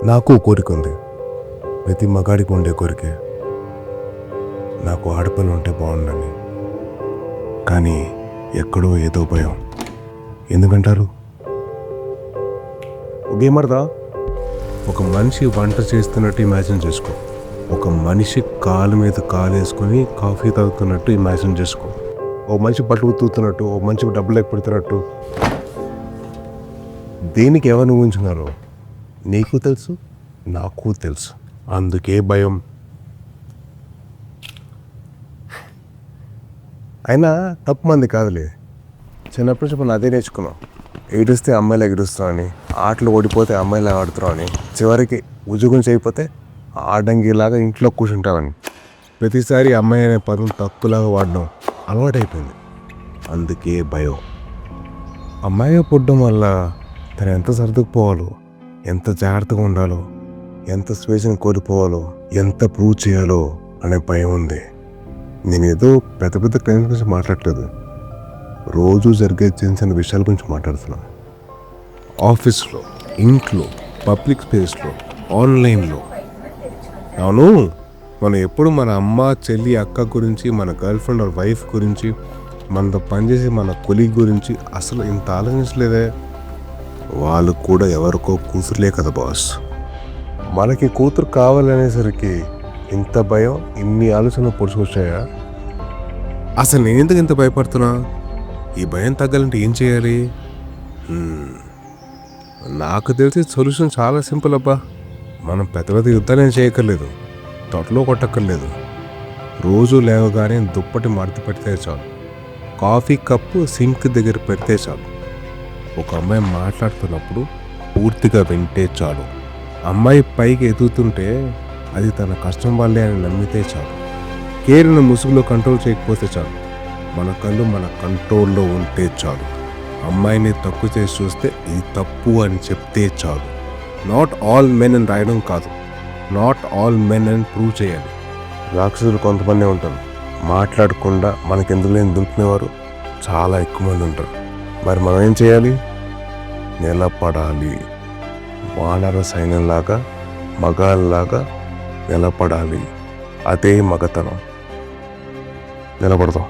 నాకు కోరిక ఉంది, ప్రతి మగాడికి ఉండే కోరికే, నాకు ఆడపిల్ల ఉంటే బాగుండని. కానీ ఎక్కడో ఏదో భయం. ఎందుకంటారు? గేమర్దా, ఒక మనిషి వంట చేస్తున్నట్టు ఇమాజిన్ చేసుకో. ఒక మనిషి కాలు మీద కాలు వేసుకొని కాఫీ తాగుతున్నట్టు ఇమాజిన్ చేసుకో. ఓ మనిషి బట్టలు ఉతుకుతున్నట్టు, ఓ మనిషి డబ్బులు పెడుతున్నట్టు. దేనికి ఎవరిని ఊహించున్నారో నీకు తెలుసు, నాకు తెలుసు. అందుకే భయం. అయినా తప్పు మంది కాదులే. చిన్నప్పటి నుంచి మనం అదే నేర్చుకున్నాం. ఏడిస్తే అమ్మాయిలు ఎగురుస్తామని, ఆటలు ఓడిపోతే అమ్మాయిలు ఆడుతున్నామని, చివరికి ఉద్యోగం చేయకపోతే ఆడంగిలాగా ఇంట్లో కూర్చుంటామని. ప్రతిసారి అమ్మాయి అనే పదం తక్కువలాగా వాడడం అలవాటైపోయింది. అందుకే భయం. అమ్మాయిగా పుట్టడం వల్ల తను ఎంత సర్దుకుపోవాలో, ఎంత జాగ్రత్తగా ఉండాలో, ఎంత స్వేచ్ఛను కోల్పోవాలో, ఎంత ప్రూవ్ చేయాలో అనే భయం ఉంది. నేనేదో పెద్ద పెద్ద క్లైమ్స్ గురించి మాట్లాడలేదు, రోజు జరిగే చిన్న చిన్న విషయాల గురించి మాట్లాడుతున్నాను. ఆఫీస్లో, ఇంట్లో, పబ్లిక్ స్పేస్లో, ఆన్లైన్లో. అవును, మనం ఎప్పుడు మన అమ్మ, చెల్లి, అక్క గురించి, మన గర్ల్ ఫ్రెండ్ ఆర్ వైఫ్ గురించి, మనతో పనిచేసి మన కొలీగ్ గురించి అసలు ఇంత ఆలోచించలేదే. వాళ్ళు కూడా ఎవరికో కూతురులే కదా బాస్. మనకి కూతురు కావాలనేసరికి ఇంత భయం, ఇన్ని ఆలోచనలు పొడుచుకొచ్చాయా? అసలు నేను ఎందుకు ఇంత భయపడుతున్నా? ఈ భయం తగ్గాలంటే ఏం చేయాలి? నాకు తెలిసి సొల్యూషన్ చాలా సింపుల్ అబ్బా. మనం పెద్ద పెద్ద యుద్ధాలు చేయక్కర్లేదు, తొట్టలో కొట్టక్కర్లేదు. రోజు లేవగానే దుప్పటి మడత పెడితే చాలు, కాఫీ కప్పు సింక్ దగ్గర పెడితే చాలు, ఒక అమ్మాయి మాట్లాడుతున్నప్పుడు పూర్తిగా వింటే చాలు, అమ్మాయి పైకి ఎదుగుతుంటే అది తన కష్టం వల్లే అని నమ్మితే చాలు, కేరిన ముసుగులో కంట్రోల్ చేయకపోతే చాలు, మన కళ్ళు మన కంట్రోల్లో ఉంటే చాలు, అమ్మాయిని తక్కువ చేసి చూస్తే ఇది తప్పు అని చెప్తే చాలు. నాట్ ఆల్ మెన్ అని రాయడం కాదు, నాట్ ఆల్ మెన్ అని ప్రూవ్ చేయాలి. రాక్షసులు కొంతమంది ఉంటారు, మాట్లాడకుండా మనకెందుకు లేని దుంకునేవారు చాలా ఎక్కువ మంది ఉంటారు. మరి మనం ఏం చేయాలి? నిలబడాలి. వానర సైన్యంలాగా, మగాళ్ళలాగా నిలబడాలి. అదే మగతనం. నిలబడదాం.